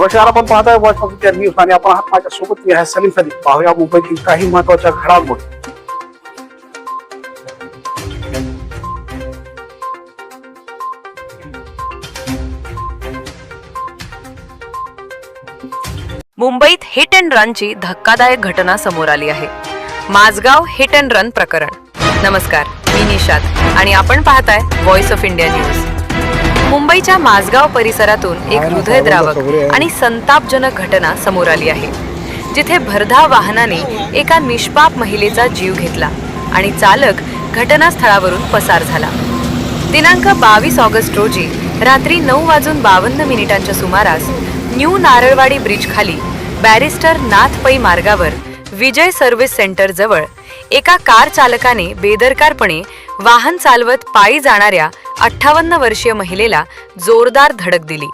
नमस्कार, आपण पाहताय वॉइस ऑफ इंडिया न्यूज आणि आपण आहात माझ्या सोबत मी आहे सलीम सलीम. पाहूया मुंबईतील काही महत्त्वाच्या घडामोडी. मुंबईत हिट अँड रनची धक्कादायक घटना समोर आली आहे. माझगाव हिट अँड रन प्रकरण. नमस्कार, मी निशाद आणि आपण पाहताय व्हॉइस ऑफ इंडिया न्यूज. मुंबईच्या माझगाव परिसरातून एक हृदयद्रावक आणि संतापजनक घटना समोर आली आहे, जिथे भरधाव वाहनाने एका निष्पाप महिलेचा जीव घेतला आणि चालक घटनास्थळावरून पसार झाला. दिनांक 22 ऑगस्ट रोजी रात्री 9:52 सुमारास न्यू नारळवाडी ब्रिज खाली बॅरिस्टर नाथ पै मार्गावर विजय सर्व्हिस सेंटर जवळ एका कार चालकाने बेदरकारपणे वाहन चालवत पायी जाणाऱ्या 58 वर्षीय महिलेला जोरदार धडक दिली.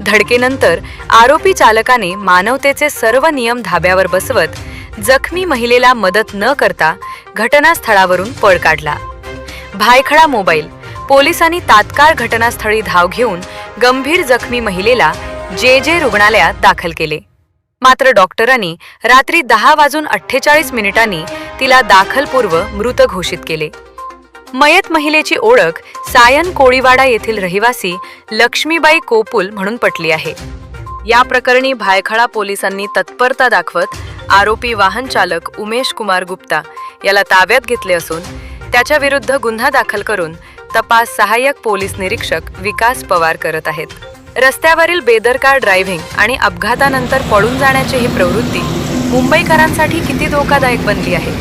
धडकेनंतर आरोपी चालकाने मानवतेचे सर्व नियम धाब्यावर बसवत जखमी महिलेला मदत न करता घटनास्थळावरून पळ काढला. भायखळा मोबाईल पोलिसांनी तात्काळ घटनास्थळी धाव घेऊन गंभीर जखमी महिलेला जे रुग्णालयात दाखल केले. मात्र डॉक्टरांनी रात्री 10:48 तिला दाखलपूर्व मृत घोषित केले. मयत महिलेची ओळख सायन कोळीवाडा येथील रहिवासी लक्ष्मीबाई कोपुल म्हणून पटली आहे. या प्रकरणी भायखळा पोलिसांनी तत्परता दाखवत आरोपी वाहन चालक उमेश कुमार गुप्ता याला ताब्यात घेतले असून त्याच्या विरुद्ध गुन्हा दाखल करून तपास सहाय्यक पोलीस निरीक्षक विकास पवार करत आहेत. रस्त्यावरील बेदरकार ड्रायव्हिंग आणि अपघातानंतर पळून जाण्याची ही प्रवृत्ती मुंबईकरांसाठी किती धोकादायक बनली आहे